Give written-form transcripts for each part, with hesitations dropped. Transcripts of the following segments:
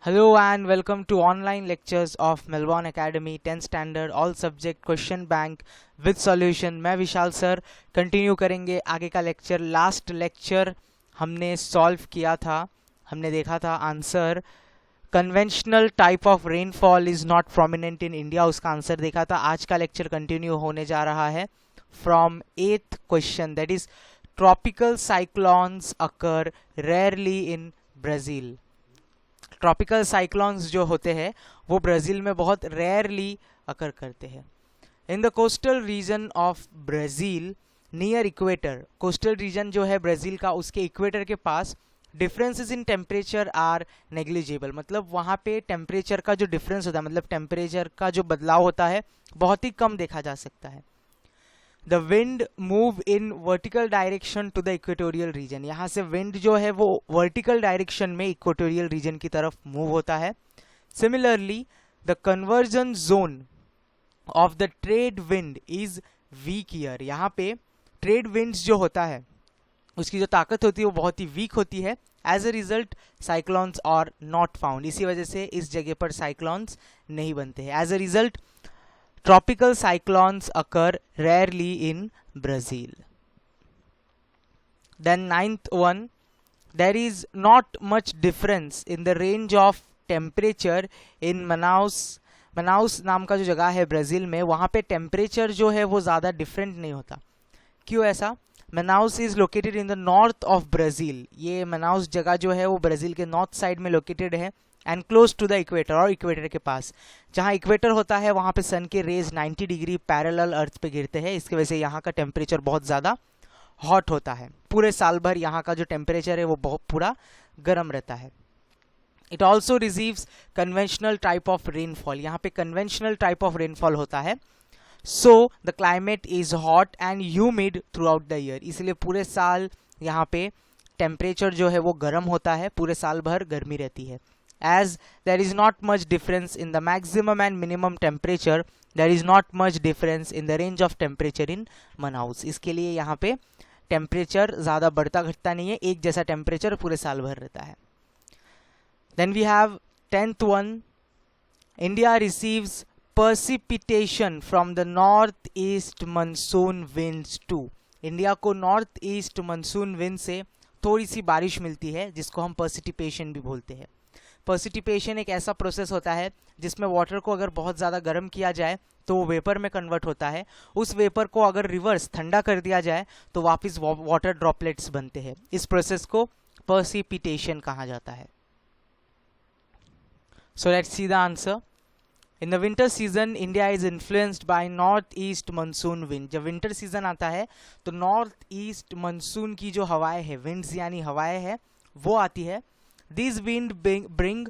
Hello and welcome to online lectures of Melbourne Academy 10th Standard All Subject Question Bank with Solution। मैं विशाल sir continue करेंगे आगे का lecture. Last lecture हमने solve किया था, हमने देखा था answer conventional type of rainfall is not prominent in India, उसका आंसर देखा था। आज का लेक्चर कंटिन्यू होने जा रहा है from 8th question, that is tropical cyclones occur rarely in Brazil. Tropical cyclones जो होते हैं वो ब्राज़ील में बहुत रेयरली अकर करते हैं। In the coastal region of Brazil near equator, coastal region जो है ब्राज़ील का उसके इक्वेटर के पास differences in temperature are negligible, मतलब वहाँ पे टेम्परेचर का जो डिफरेंस होता है, मतलब टेम्परेचर का जो बदलाव होता है बहुत ही कम देखा जा सकता है। The wind move in vertical direction to the equatorial region, यहाँ से विंड जो है वो वर्टिकल डायरेक्शन में इक्वेटोरियल रीजन की तरफ मूव होता है। Similarly the convergence zone of the trade wind is weak here, यहाँ पे ट्रेड विंड्स जो होता है उसकी जो ताकत होती है वो बहुत ही वीक होती है। As a result cyclones are not found, इसी वजह से इस जगह पर साइक्लोन्स नहीं बनते हैं। As a result tropical cyclones occur rarely in Brazil. Then ninth one, there is not much difference in the range of temperature in Manaus. मनाउस नाम का जो जगह है ब्राज़ील में, वहाँ पे टेम्परेचर जो है वो ज़्यादा डिफरेंट नहीं होता। क्यों ऐसा? Manaus is located in the north of Brazil, ये मनाउस जगह जो है वो ब्राज़ील के नॉर्थ साइड में लोकेटेड है and close to the equator, और इक्वेटर के पास जहाँ इक्वेटर होता है वहाँ पे सन के रेज 90 डिग्री पैरेलल अर्थ पे गिरते हैं। इसकी वजह से यहाँ का टेम्परेचर बहुत ज़्यादा हॉट होता है, पूरे साल भर यहाँ का जो टेम्परेचर है वो बहुत पूरा गर्म रहता है। It also receives conventional type of rainfall, यहाँ पे कन्वेंशनल टाइप ऑफ रेनफॉल होता है। So the climate is hot and humid through out the year, इसलिए पूरे साल यहाँ पे टेम्परेचर जो है वो गर्म होता है, पूरे साल भर गर्मी रहती है। As there is not much difference in the maximum and minimum temperature, there is not much difference in the range of temperature in Manaus, इसके लिए यहाँ पे टेम्परेचर ज़्यादा बढ़ता घटता नहीं है, एक जैसा टेम्परेचर पूरे साल भर रहता है। Then we have 10th one, India receives precipitation from the north east monsoon winds too, India को नॉर्थ ईस्ट मानसून विंड से थोड़ी सी बारिश मिलती है जिसको हम precipitation भी बोलते हैं। पर्सिटिपेशन एक ऐसा प्रोसेस होता है जिसमें वाटर को अगर बहुत ज़्यादा गर्म किया जाए तो वो वेपर में कन्वर्ट होता है, उस वेपर को अगर रिवर्स ठंडा कर दिया जाए तो वापस वाटर ड्रॉपलेट्स बनते हैं। इस प्रोसेस को पर्सिपिटेशन कहा जाता है। So let's see the answer. In the winter season India is influenced by north east monsoon wind, जब विंटर सीजन आता है तो नॉर्थ ईस्ट मानसून की जो हवाएं हैं, विंड्स यानी हवाएं हैं, वो आती है। These wind bring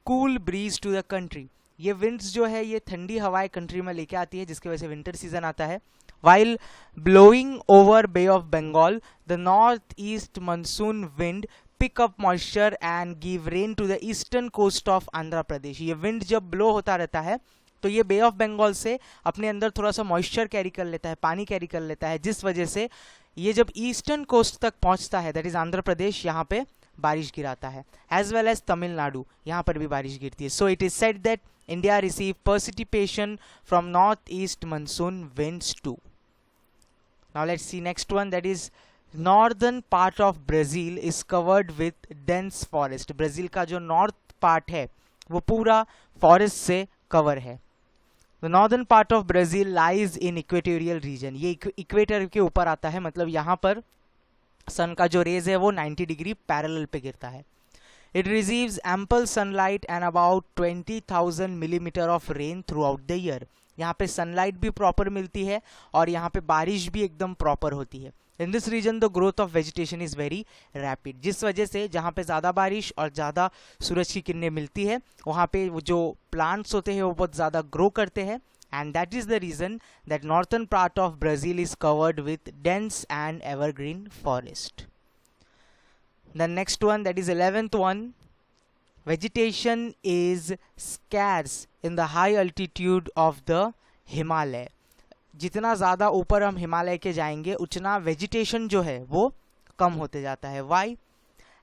cool breeze to the country, ये winds जो है ये ठंडी हवाएं कंट्री में लेके आती है जिसकी वजह से विंटर सीजन आता है। While blowing over Bay of Bengal, the north east monsoon wind pick up moisture and give rain to the eastern coast of Andhra Pradesh, ये wind जब blow होता रहता है तो ये बे ऑफ बंगाल से अपने अंदर थोड़ा सा मॉइस्चर कैरी कर लेता है, पानी कैरी कर लेता है, जिस वजह से ये जब ईस्टर्न कोस्ट तक पहुंचता है, दैट इज आंध्र प्रदेश, यहाँ पे बारिश गिराता है। एज वेल एज तमिलनाडु, यहाँ पर भी बारिश गिरती है। So it is said that India receive precipitation from north east monsoon winds too. Now let's see next one, that is northern part of Brazil is covered with dense forest, Brazil का जो north part है वो पूरा forest से cover है। The northern part of Brazil lies in equatorial region, ये equator के ऊपर आता है, मतलब यहाँ पर सन का जो रेज है वो 90 डिग्री पैरेलल पे गिरता है। It receives ample sunlight and about 20,000 millimetre of rain through out the year, यहाँ पे सनलाइट भी प्रॉपर मिलती है और यहाँ पे बारिश भी एकदम प्रॉपर होती है। In this region the growth of vegetation is very rapid, जिस वजह से जहाँ पे ज़्यादा बारिश और ज़्यादा सूरज की किरणें मिलती है वहाँ पे जो प्लांट्स होते हैं वो बहुत ज़्यादा ग्रो करते हैं, and that is the reason that northern part of Brazil is covered with dense and evergreen forest. The next one, that is 11th one, vegetation is scarce in the high altitude of the Himalaya, जितना ज़्यादा ऊपर हम हिमालय के जाएंगे उतना vegetation जो है वो कम होते जाता है। Why?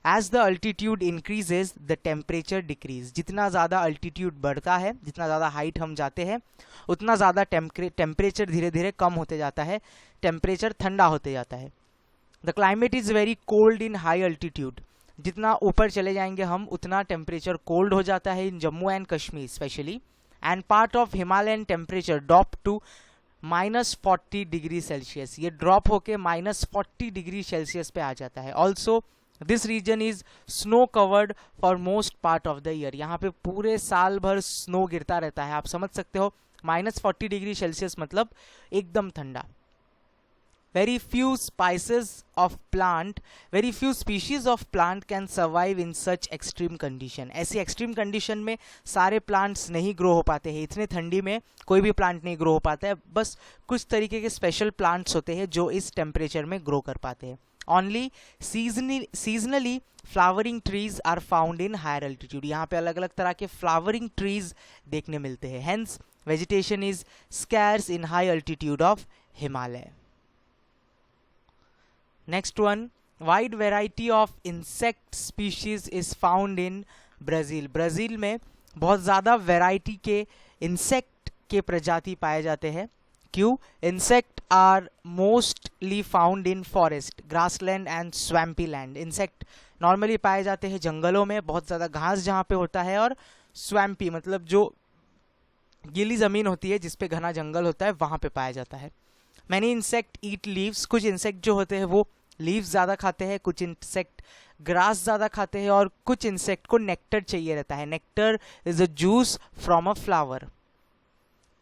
As the altitude increases the temperature decrease, जितना ज़्यादा अल्टीट्यूड बढ़ता है, जितना ज़्यादा हाइट हम जाते हैं, उतना ज़्यादा टेम्परेचर धीरे धीरे कम होते जाता है, टेम्परेचर ठंडा होते जाता है। The climate is very cold in high altitude, जितना ऊपर चले जाएंगे हम उतना टेम्परेचर कोल्ड हो जाता है in Jammu and Kashmir specially, and part of Himalayan temperature drop to -40 degree Celsius, ये ड्रॉप होके -40 डिग्री सेल्सियस पे आ जाता है। Also this region is snow covered for most part of the year, यहाँ पे पूरे साल भर स्नो गिरता रहता है। आप समझ सकते हो -40 डिग्री सेल्सियस मतलब एकदम ठंडा। very few species of plant can survive in such extreme condition, ऐसी extreme condition में सारे plants नहीं grow हो पाते हैं, इतने ठंडी में कोई भी plant नहीं grow हो पाता है, बस कुछ तरीके के special plants होते हैं जो इस temperature में grow कर पाते हैं। Only seasonally flowering trees are found in higher altitude, यहाँ पे अलग अलग तरह के flowering trees देखने मिलते हैं, hence vegetation is scarce in high altitude of Himalaya. Next one, wide variety of insect species is found in Brazil. Brazil में बहुत ज़्यादा वैरायटी के इंसेक्ट के प्रजाति पाए जाते हैं। क्यों? Insect are mostly found in forest, grassland and swampy land. Insect normally पाए जाते हैं जंगलों में, बहुत ज़्यादा घास जहाँ पे होता है, और स्वैम्पी मतलब जो गीली ज़मीन होती है जिस पे घना जंगल होता है वहाँ पे पाया जाता है। मैनी इंसेक्ट ईट लीव्स, कुछ इंसेक्ट जो होते हैं वो लीव्स ज़्यादा खाते हैं, कुछ इंसेक्ट ग्रास ज़्यादा खाते हैं, और कुछ इंसेक्ट को नेक्टर चाहिए रहता है। Nectar is a juice from a flower.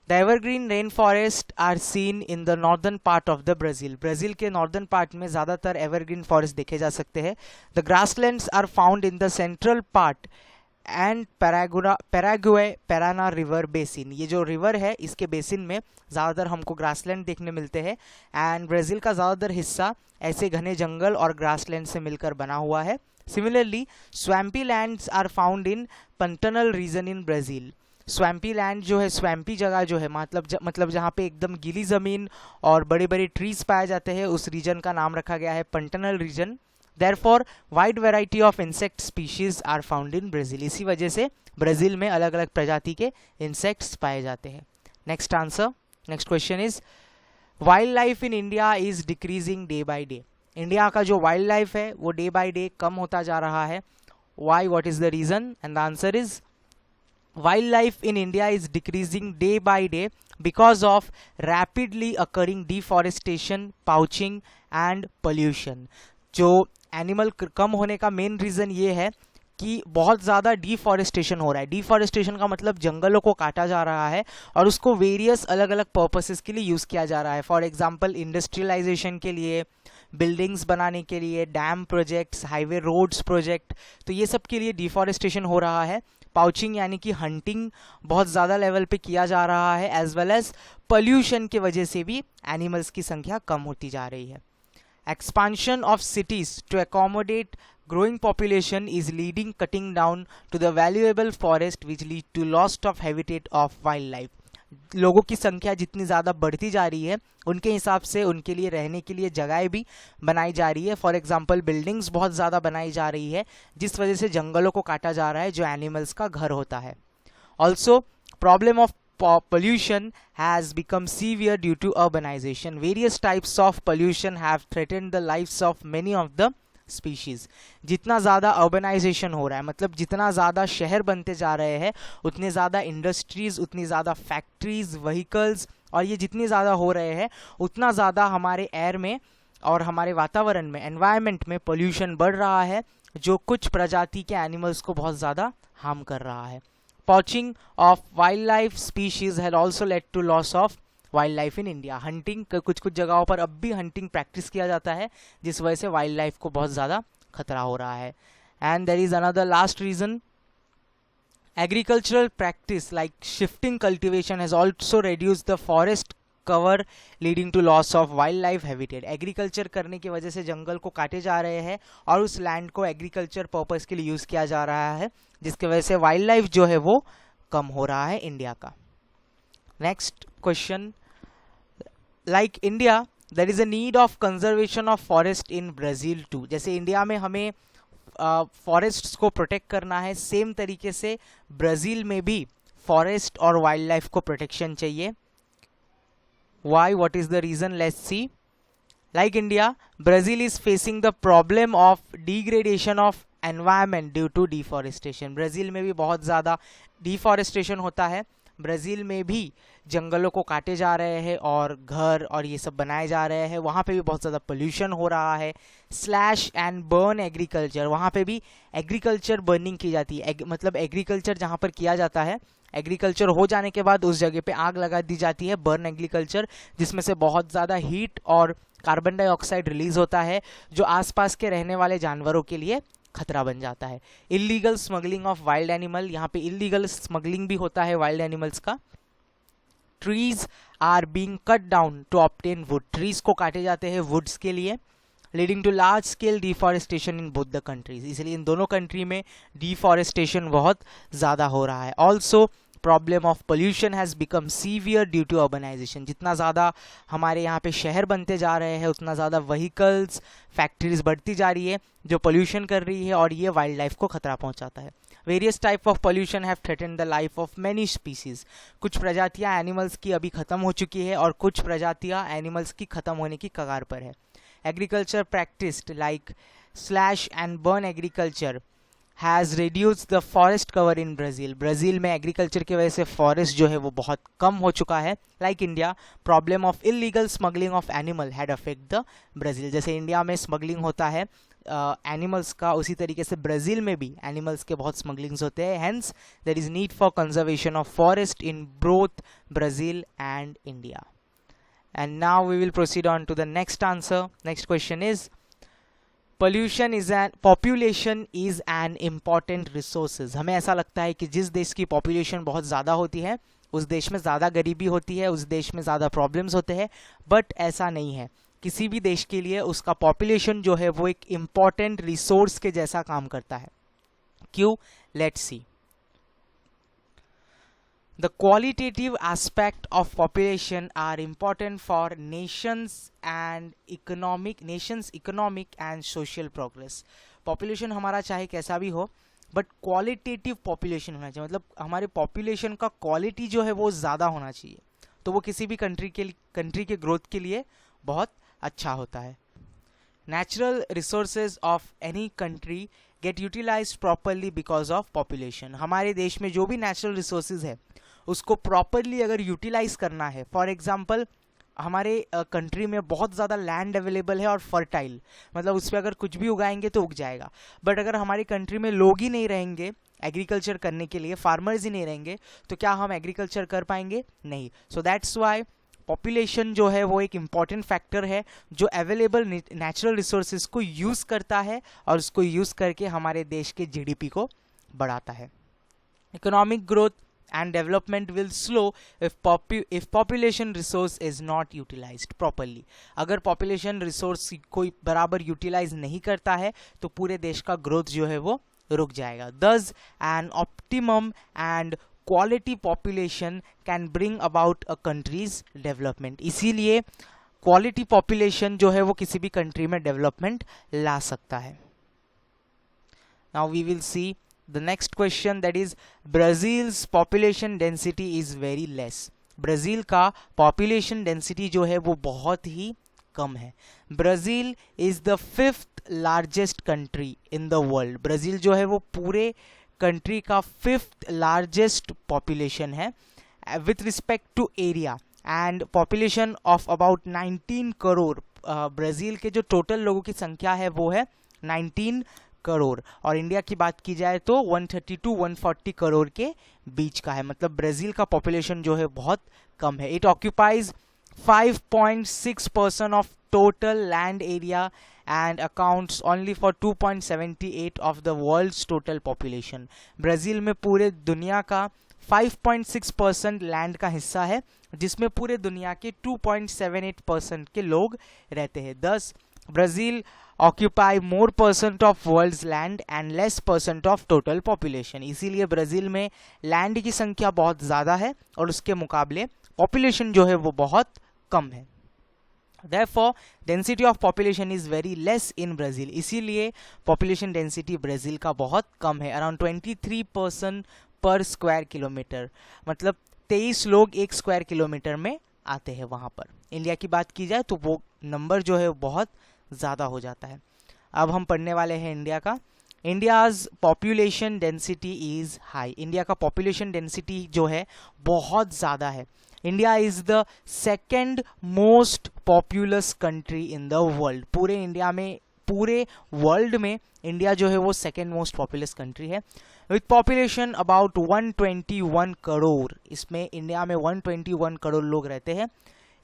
The evergreen rain forest are seen in the northern part of the Brazil, Brazil के नॉर्दर्न पार्ट में ज़्यादातर एवरग्रीन फॉरेस्ट देखे जा सकते हैं। The grasslands are found in the central part and Paraguay Parana river basin, ये जो river है इसके बेसिन में ज़्यादातर हमको ग्रासलैंड देखने मिलते हैं। एंड ब्राज़ील का ज़्यादातर हिस्सा ऐसे घने जंगल और ग्रासलैंड से मिलकर बना हुआ है। Similarly swampy lands are found in Pantanal region in Brazil, swampy land जो है, स्वैम्पी जगह जो है मतलब जहाँ पे एकदम गीली ज़मीन और बड़े बड़े ट्रीज पाए जाते हैं, उस रीजन का नाम रखा गया है पंटनल reason. Therefore, wide variety of insect species are found in Brazil, इसी वजह से ब्राज़ील में अलग अलग प्रजाति के इंसेक्ट्स पाए जाते हैं। Next answer, next question is wild life in India is decreasing day by day, India का जो वाइल्ड लाइफ है वो डे बाय डे कम होता जा रहा है। Why, what is the reason? And the answer is wildlife in India is decreasing day by day because of rapidly occurring deforestation, poaching and pollution. जो animal कम होने का main reason ये है कि बहुत ज़्यादा डिफॉरेस्टेशन हो रहा है। डिफॉरेस्टेशन का मतलब जंगलों को काटा जा रहा है और उसको वेरियस अलग अलग पर्पसेस के लिए यूज़ किया जा रहा है। फॉर एग्जांपल इंडस्ट्रियलाइजेशन के लिए, बिल्डिंग्स बनाने के लिए, dam projects, highway roads project, तो ये सब के लिए डिफॉरेस्टेशन हो रहा है। पाउचिंग यानी कि हंटिंग बहुत ज़्यादा लेवल पे किया जा रहा है, एज वेल एज पोल्यूशन की वजह से भी एनिमल्स की संख्या कम होती जा रही है। Expansion of cities to accommodate growing population is leading cutting down to the valuable forest which lead to loss of habitat of wildlife. लोगों की संख्या जितनी ज़्यादा बढ़ती जा रही है उनके हिसाब से उनके लिए रहने के लिए जगहें भी बनाई जा रही है। फॉर एग्जांपल बिल्डिंग्स बहुत ज़्यादा बनाई जा रही है जिस वजह से जंगलों को काटा जा रहा है जो एनिमल्स का घर होता है। Also problem of pollution has become severe due to urbanization. Various types of pollution have threatened the lives of many of the species. जितना ज़्यादा urbanization हो रहा है, मतलब जितना ज़्यादा शहर बनते जा रहे हैं, उतने ज़्यादा इंडस्ट्रीज, उतनी ज़्यादा फैक्ट्रीज, व्हीकल्स, और ये जितनी ज़्यादा हो रहे हैं उतना ज़्यादा हमारे एयर में और हमारे वातावरण में, एनवायरनमेंट में पोल्यूशन बढ़ रहा है जो कुछ प्रजाति के एनिमल्स को बहुत ज़्यादा हार्म कर रहा है। Poaching of wildlife species had also led to loss of wildlife in India. Hunting कुछ जगहों पर अब भी हंटिंग प्रैक्टिस किया जाता है जिस वजह से वाइल्ड लाइफ को बहुत ज़्यादा खतरा हो रहा है। And there is another last reason, agricultural practice like shifting cultivation has also reduced the forest cover leading to loss of wildlife habitat. Agriculture करने की वजह से जंगल को काटे जा रहे हैं और उस लैंड को एग्रीकल्चर पर्पस के लिए यूज़ किया जा रहा है जिसकी वजह से वाइल्ड लाइफ जो है वो कम हो रहा है इंडिया का। Next question, like India there is a need of conservation of forest in Brazil too. जैसे इंडिया में हमें फॉरेस्ट्स को प्रोटेक्ट करना है, सेम तरीके से ब्राज़ील में भी फॉरेस्ट और वाइल्ड लाइफ को प्रोटेक्शन चाहिए. Why, what is the reason? Let's see. Like India, Brazil is facing the problem of degradation of environment due to deforestation. Brazil में भी बहुत ज़्यादा डिफॉरेस्टेशन होता है. ब्राज़ील में भी जंगलों को काटे जा रहे हैं और घर और ये सब बनाए जा रहे हैं. वहाँ पे भी बहुत ज़्यादा पोल्यूशन हो रहा है. स्लैश एंड बर्न एग्रीकल्चर, वहाँ पे भी एग्रीकल्चर बर्निंग की जाती है. मतलब एग्रीकल्चर जहाँ पर किया जाता है, एग्रीकल्चर हो जाने के बाद उस जगह पे आग लगा दी जाती है, बर्न एग्रीकल्चर, जिसमें से बहुत ज़्यादा हीट और कार्बन डाइऑक्साइड रिलीज होता है जो आसपास के रहने वाले जानवरों के लिए खतरा बन जाता है. Illegal smuggling of wild animal, यहाँ पे इलीगल स्मगलिंग भी होता है वाइल्ड एनिमल्स का. Trees are being cut down to obtain wood, trees को काटे जाते हैं वुड्स के लिए, leading to large scale deforestation in both the countries. इसलिए इन दोनों कंट्री में डिफॉरेस्टेशन बहुत ज़्यादा हो रहा है. Also problem of pollution has become severe due to urbanisation. जितना ज़्यादा हमारे यहाँ पे शहर बनते जा रहे हैं उतना ज़्यादा व्हीकल्स, फैक्ट्रीज बढ़ती जा रही है जो पोल्यूशन कर रही है और ये वाइल्ड लाइफ को खतरा पहुँचाता है. Various type of pollution have threaten the life of many species. कुछ प्रजातियाँ एनिमल्स की अभी ख़त्म हो चुकी है और कुछ प्रजातियाँ एनिमल्स की ख़त्म होने की कगार पर है. Agriculture practised like slash and burn agriculture has reduce the forest cover in Brazil. Brazil में एग्रीकल्चर की वजह से फॉरेस्ट जो है वो बहुत कम हो चुका है. Like India, problem of illegal smuggling of animal had affect the Brazil. जैसे इंडिया में स्मगलिंग होता है एनिमल्स का, उसी तरीके से ब्राज़ील में भी एनिमल्स के बहुत स्मगलिंग्स होते हैं. Hence there is need for conservation of forest in both Brazil and India. And now we will proceed on to the next answer. Next question is, population is an important resources. हमें ऐसा लगता है कि जिस देश की population बहुत ज़्यादा होती है उस देश में ज़्यादा गरीबी होती है, उस देश में ज़्यादा प्रॉब्लम्स होते हैं, बट ऐसा नहीं है. किसी भी देश के लिए उसका population जो है वो एक important resource के जैसा काम करता है. क्यों? Let's see. The qualitative aspect of population are important for nations economic and social progress. Population हमारा चाहे कैसा भी हो, बट क्वालिटेटिव पॉपुलेशन होना चाहिए. मतलब हमारे पॉपुलेशन का क्वालिटी जो है वो ज़्यादा होना चाहिए, तो वो किसी भी कंट्री के ग्रोथ के लिए बहुत अच्छा होता है. Natural resources of any country get utilized properly because of population. हमारे देश में जो भी नेचुरल रिसोर्सेज है उसको प्रॉपरली अगर यूटिलाइज करना है, फॉर एग्जांपल हमारे कंट्री में बहुत ज़्यादा लैंड अवेलेबल है और फर्टाइल, मतलब उस पर अगर कुछ भी उगाएंगे तो उग जाएगा. बट अगर हमारी कंट्री में लोग ही नहीं रहेंगे एग्रीकल्चर करने के लिए, फार्मर्स ही नहीं रहेंगे, तो क्या हम एग्रीकल्चर कर पाएंगे? नहीं. सो दैट्स वाई पॉपुलेशन जो है वो एक इम्पॉर्टेंट फैक्टर है जो अवेलेबल नेचुरल रिसोर्सेज को यूज़ करता है और उसको यूज़ करके हमारे देश के जीडीपी को बढ़ाता है. Economic growth and development will slow if population resource is not utilized properly. अगर population resource कोई बराबर utilize नहीं करता है तो पूरे देश का growth जो है वो रुक जाएगा. Thus an optimum and quality population can bring about a country's development. इसीलिए quality population जो है वो किसी भी country में development ला सकता है. Now we will see the next question, that is Brazil's population density is very less. Brazil का population density जो है वो बहुत ही कम है. Brazil is the 5th largest country in the world. Brazil जो है वो पूरे कंट्री का 5th largest population है with respect to area and population of about 19 crore. Brazil के जो टोटल लोगों की संख्या है वो है 19 करोड़ और इंडिया की बात की जाए तो 130 to 140 करोड़ के बीच का है. मतलब ब्राज़ील का पॉपुलेशन जो है बहुत कम है. It occupies 5.6% of total land area and accounts only for 2.78 of the world's total population. Brazil में पूरे दुनिया का 5.6% लैंड का हिस्सा है जिसमें पूरे दुनिया के 2.78% के लोग रहते हैं. thus Brazil occupy more percent of world's land and less percent of total population. इसीलिए ब्राज़ील में लैंड की संख्या बहुत ज़्यादा है और उसके मुकाबले पॉपुलेशन जो है वो बहुत कम है. Therefore, density of population is very less in Brazil. इसीलिए population density ब्राज़ील का बहुत कम है, अराउंड 23% पर स्क्वायर किलोमीटर, मतलब 23 लोग एक स्क्वायर किलोमीटर में आते हैं वहाँ पर। इंडिया की बात की जाए तो वो नंबर जो है बहुत ज़्यादा हो जाता है। अब हम पढ़ने वाले हैं इंडिया का। India's population density is high. India का पॉपुलेशन डेंसिटी जो है बहुत ज़्यादा है। India is the second most populous country in the world. पूरे इंडिया में, पूरे वर्ल्ड में इंडिया जो है वो सेकेंड मोस्ट पॉपुलस कंट्री है, विथ पॉपुलेशन अबाउट 121 करोड़। इसमें इंडिया में 121 करोड़ लोग रहते हैं।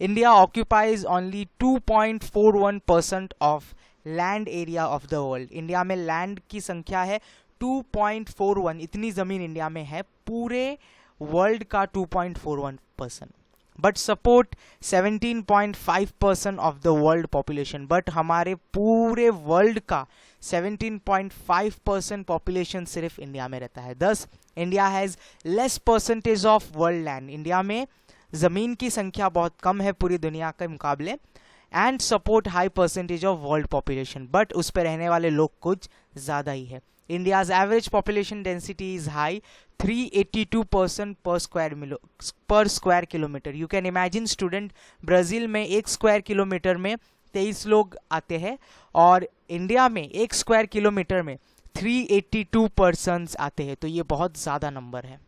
India occupies only 2.41% of land area of the world. India में लैंड की संख्या है 2.41, इतनी ज़मीन इंडिया में है, पूरे वर्ल्ड का 2.41%, but support 17.5% of the world population. But हमारे पूरे वर्ल्ड का 17.5% पॉपुलेशन सिर्फ इंडिया में रहता है। दस India has less percentage of world land. India में ज़मीन की संख्या बहुत कम है पूरी दुनिया के मुकाबले, and support high percentage of world population, but उस पर रहने वाले लोग कुछ ज़्यादा ही है। India's average population density is high, 382% पर square kilometre. You can imagine student, Brazil में एक स्क्वायर किलोमीटर में 23 लोग आते हैं, और इंडिया में एक स्क्वायर किलोमीटर में 382 पर्सन्स आते हैं, तो ये बहुत ज़्यादा नंबर है।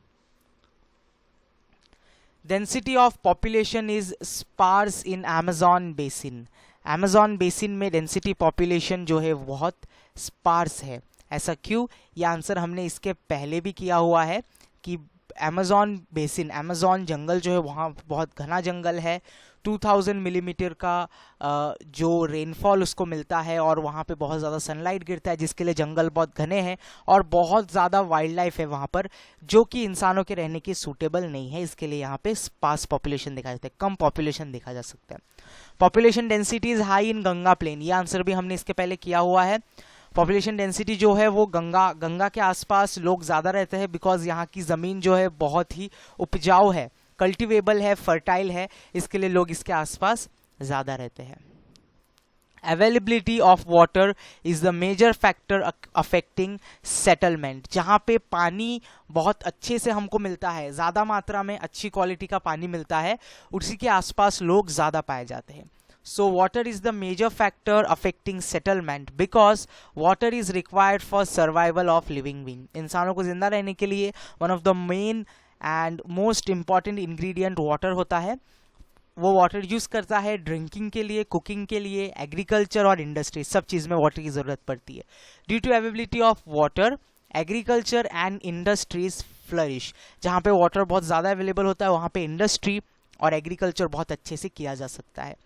Density of population is sparse in Amazon basin. Amazon basin में डेंसिटी पॉपुलेशन जो है बहुत स्पार्स है। ऐसा क्यों? ये आंसर हमने इसके पहले भी किया हुआ है कि अमेजॉन बेसिन, अमेजॉन जंगल जो है वहाँ बहुत घना जंगल है, 2000 मिलीमीटर का जो रेनफॉल उसको मिलता है, और वहाँ पे बहुत ज़्यादा सनलाइट गिरता है, जिसके लिए जंगल बहुत घने हैं, और बहुत ज़्यादा वाइल्ड लाइफ है वहाँ पर, जो कि इंसानों के रहने की सूटेबल नहीं है। इसके लिए यहाँ पे स्पार्स पॉपुलेशन देखा जाता है, कम पॉपुलेशन देखा जा सकता है। Population density is high in Ganga plain. ये आंसर भी हमने इसके पहले किया हुआ है। पॉपुलेशन डेंसिटी जो है वो गंगा के आसपास लोग ज़्यादा रहते हैं, बिकॉज यहाँ की ज़मीन जो है बहुत ही उपजाऊ है, कल्टिवेबल है, फर्टाइल है, इसके लिए लोग इसके आसपास ज़्यादा रहते हैं। Availability of water is the major factor affecting settlement. जहाँ पे पानी बहुत अच्छे से हमको मिलता है, ज़्यादा मात्रा में अच्छी क्वालिटी का पानी मिलता है, उसी के आसपास लोग ज़्यादा पाए जाते हैं। So water is the major factor affecting settlement because water is required for survival of living being. इंसानों को जिंदा रहने के लिए one of the main and most important ingredient water होता है। वो वाटर यूज करता है ड्रिंकिंग के लिए, कुकिंग के लिए, एग्रीकल्चर और इंडस्ट्री, सब चीज़ में वाटर की ज़रूरत पड़ती है। Due to availability of water, agriculture and industries flourish. जहाँ पे वाटर बहुत ज़्यादा अवेलेबल होता है वहाँ पे इंडस्ट्री और एग्रीकल्चर बहुत अच्छे से किया जा सकता है।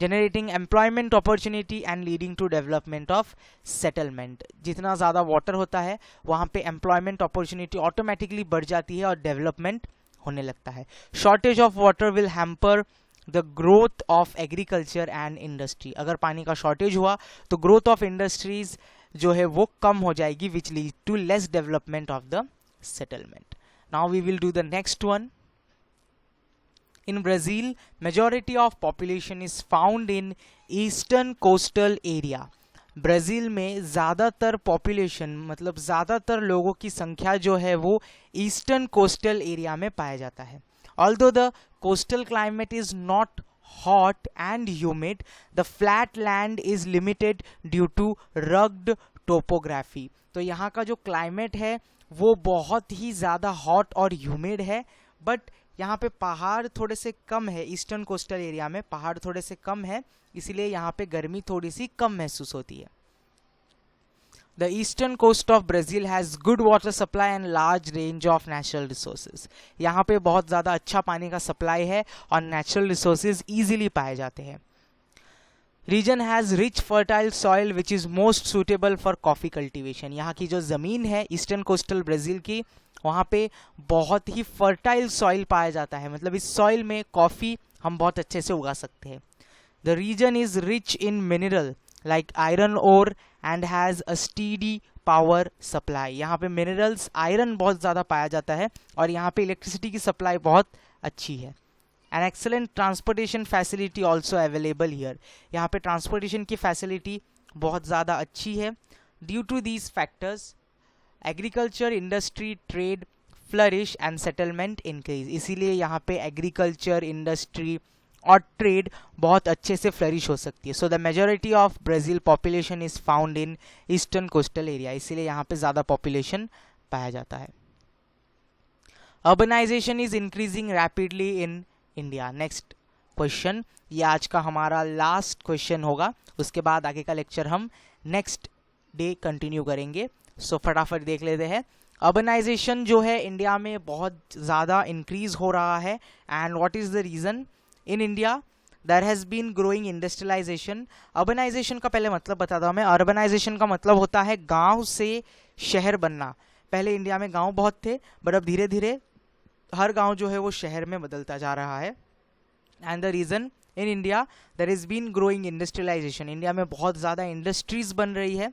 Generating employment opportunity and leading to development of settlement. जितना ज़्यादा वाटर होता है वहाँ पे एम्प्लॉयमेंट अपॉर्चुनिटी ऑटोमेटिकली बढ़ जाती है और डेवलपमेंट होने लगता है। Shortage of water will hamper the growth of agriculture and industry. अगर पानी का शॉर्टेज हुआ तो ग्रोथ ऑफ इंडस्ट्रीज जो है वो कम हो जाएगी, which lead to less development of the settlement. Now we will do the next one. In Brazil, majority of population is found in eastern coastal area. Brazil में ज़्यादातर पॉपुलेशन, मतलब ज़्यादातर लोगों की संख्या जो है वो ईस्टर्न कोस्टल एरिया में पाया जाता है। Although the coastal climate is not hot and humid, the flat land is limited due to rugged topography. तो यहाँ का जो क्लाइमेट है वो बहुत ही ज़्यादा हॉट और ह्यूमिड है, बट यहाँ पे पहाड़ थोड़े से कम है। ईस्टर्न कोस्टल एरिया में पहाड़ थोड़े से कम है, इसीलिए यहाँ पे गर्मी थोड़ी सी कम महसूस होती है। The eastern coast of Brazil has good water supply and large range of natural resources. यहाँ पे बहुत ज़्यादा अच्छा पानी का सप्लाई है और नेचुरल रिसोर्सेज ईजिली पाए जाते हैं। Region has rich fertile soil which is most suitable for coffee cultivation. यहाँ की जो ज़मीन है ईस्टर्न कोस्टल ब्राज़ील की, वहाँ पे बहुत ही फर्टाइल सॉइल पाया जाता है, मतलब इस सॉइल में कॉफ़ी हम बहुत अच्छे से उगा सकते हैं। The region is rich in mineral like iron ore and has a steady power supply. यहाँ पे मिनरल्स, आयरन बहुत ज़्यादा पाया जाता है और यहाँ पे इलेक्ट्रिसिटी की सप्लाई बहुत अच्छी है। An excellent transportation facility also available here. यहाँ पे ट्रांसपोर्टेशन की फैसिलिटी बहुत ज़्यादा अच्छी है। Due to these factors agriculture, industry, trade flourish and settlement increase. इसीलिए यहाँ पे एग्रीकल्चर, इंडस्ट्री और ट्रेड बहुत अच्छे से फ्लरिश हो सकती है। So the majority of Brazil population is found in eastern coastal area, इसीलिए यहाँ पे ज़्यादा पॉपुलेशन पाया जाता है। Urbanisation is increasing rapidly in India. Next question, ये आज का हमारा लास्ट क्वेश्चन होगा, उसके बाद आगे का लेक्चर हम नेक्स्ट डे कंटिन्यू करेंगे। सो फटाफट देख लेते हैं। अर्बनाइजेशन जो है इंडिया में बहुत ज़्यादा इंक्रीज हो रहा है, and what is the reason? In India there has been growing industrialisation. Urbanisation का पहले मतलब बताता हूँ मैं। अर्बनाइजेशन का मतलब होता है गांव से शहर बनना। पहले इंडिया में गांव बहुत थे, बट अब धीरे धीरे हर गांव जो है वो शहर में बदलता जा रहा है। And the reason, in India there is been growing industrialisation. India में बहुत ज़्यादा इंडस्ट्रीज बन रही है,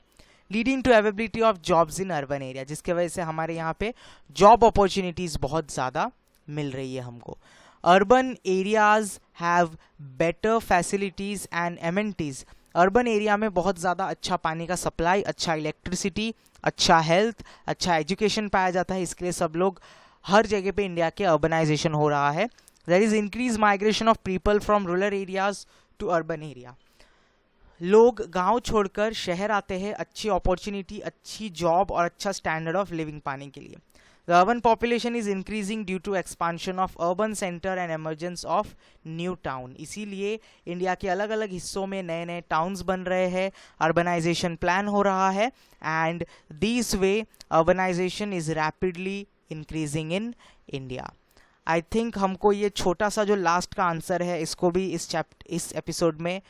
leading to availability of jobs in urban area, जिसके वजह से हमारे यहाँ पे जॉब अपॉर्चुनिटीज़ बहुत ज़्यादा मिल रही है हमको। Urban areas have better facilities and amenities. Urban area में बहुत ज़्यादा अच्छा पानी का सप्लाई, अच्छा इलेक्ट्रिसिटी, अच्छा हेल्थ, अच्छा एजुकेशन पाया जाता है। इसके लिए सब लोग हर जगह पे इंडिया के अर्बनाइजेशन हो रहा है। There is increase migration of people from rural areas to urban area. लोग गांव छोड़कर शहर आते हैं अच्छी अपॉर्चुनिटी, अच्छी जॉब और अच्छा स्टैंडर्ड ऑफ लिविंग पाने के लिए। The urban population is increasing due to expansion of urban centre and emergence of new town. इसीलिए इंडिया के अलग अलग हिस्सों में नए नए टाउन्स बन रहे हैं, अर्बनाइजेशन प्लान हो रहा है, and this way urbanisation is rapidly increasing in India. I think हमको ये छोटा सा जो लास्ट का आंसर है इसको भी इस एपिसोड में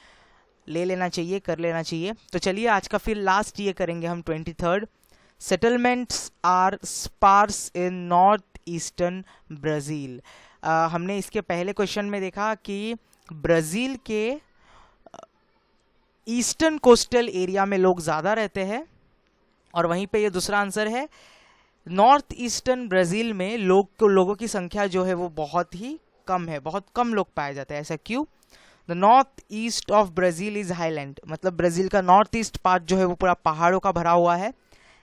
ले लेना चाहिए, कर लेना चाहिए। तो चलिए आज का फिर लास्ट ये करेंगे हम 23rd। Settlements are sparse in north eastern Brazil. हमने इसके पहले क्वेश्चन में देखा कि ब्राज़ील के ईस्टर्न कोस्टल एरिया में लोग ज़्यादा रहते हैं, और वहीं पे ये दूसरा आंसर है नॉर्थ ईस्टर्न ब्राज़ील में लोगों की संख्या जो है वो बहुत ही कम है, बहुत कम लोग पाए जाते हैं। ऐसा क्यों? The north east of Brazil is highland, मतलब ब्राज़ील का नॉर्थ ईस्ट पार्ट जो है वो पूरा पहाड़ों का भरा हुआ है।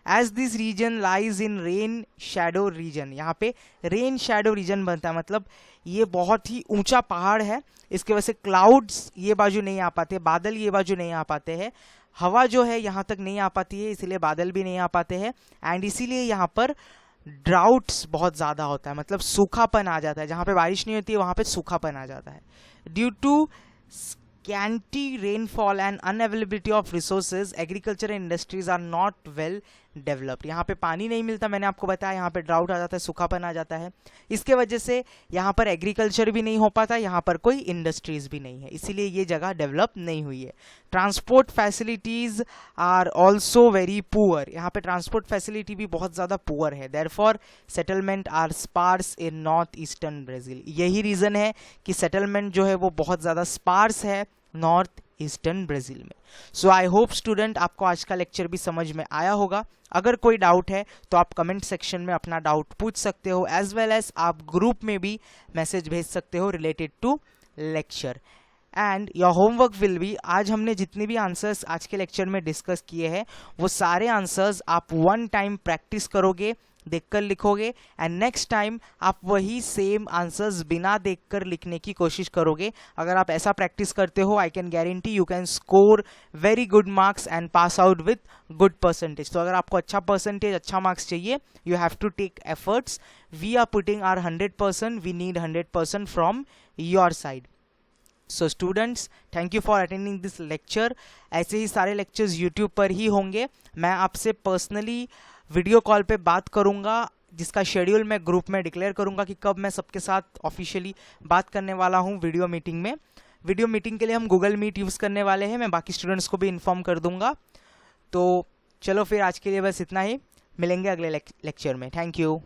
As this region lies in rain shadow region, यहाँ पे रेन शैडो रीजन बनता है, मतलब ये बहुत ही ऊंचा पहाड़ है, इसके वजह से क्लाउड्स ये बाजू नहीं आ पाते, बादल ये बाजू नहीं आ पाते हैं, हवा जो है यहाँ तक नहीं आ पाती है, इसलिए बादल भी नहीं आ पाते हैं, एंड इसीलिए यहाँ पर ड्राउट्स बहुत ज़्यादा होता है, मतलब सूखापन आ जाता है। जहाँ पे बारिश नहीं होती है वहाँ पे सूखापन आ जाता है। Due to scanty rainfall and unavailability of resources, agriculture and industries are not well developed। यहाँ पे पानी नहीं मिलता, मैंने आपको बताया, यहाँ पे ड्राउट आ जाता है, सूखापन आ जाता है, इसके वजह से यहाँ पर एग्रीकल्चर भी नहीं हो पाता, यहाँ पर कोई इंडस्ट्रीज भी नहीं है, इसीलिए ये जगह डेवलप नहीं हुई है। Transport facilities are also very poor, यहाँ पे ट्रांसपोर्ट फैसिलिटी भी बहुत ज़्यादा पुअर है। Therefore settlement are sparse in north eastern Brazil. यही रीज़न है कि सेटलमेंट जो है वो बहुत ज़्यादा स्पार्स है नॉर्थ ईस्टर्न ब्राज़ील में। सो आई होप स्टूडेंट आपको आज का लेक्चर भी समझ में आया होगा। अगर कोई डाउट है तो आप कमेंट सेक्शन में अपना डाउट पूछ सकते हो, एज वेल एज आप ग्रुप में भी मैसेज भेज सकते हो related to lecture. And your homework will be, आज हमने जितने भी आंसर्स आज के लेक्चर में डिस्कस किए हैं वो सारे आंसर्स आप 1 टाइम प्रैक्टिस करोगे, देखकर लिखोगे, एंड नेक्स्ट टाइम आप वही सेम आंसर्स बिना देखकर लिखने की कोशिश करोगे। अगर आप ऐसा प्रैक्टिस करते हो, I can guarantee you can score very good marks and pass out with good percentage. तो अगर आपको अच्छा परसेंटेज, अच्छा मार्क्स चाहिए, you have to take efforts. We are putting our 100%, we need 100% from your side. So students, thank you for attending this lecture. ऐसे ही सारे lectures YouTube पर ही होंगे। मैं आपसे पर्सनली वीडियो कॉल पे बात करूंगा, जिसका शेड्यूल मैं ग्रुप में डिक्लेयर करूंगा कि कब मैं सबके साथ ऑफिशियली बात करने वाला हूं वीडियो मीटिंग में। वीडियो मीटिंग के लिए हम गूगल मीट यूज़ करने वाले हैं, मैं बाकी स्टूडेंट्स को भी इन्फॉर्म कर दूंगा। तो चलो फिर आज के लिए बस इतना ही, मिलेंगे अगले लेक्चर में। Thank you.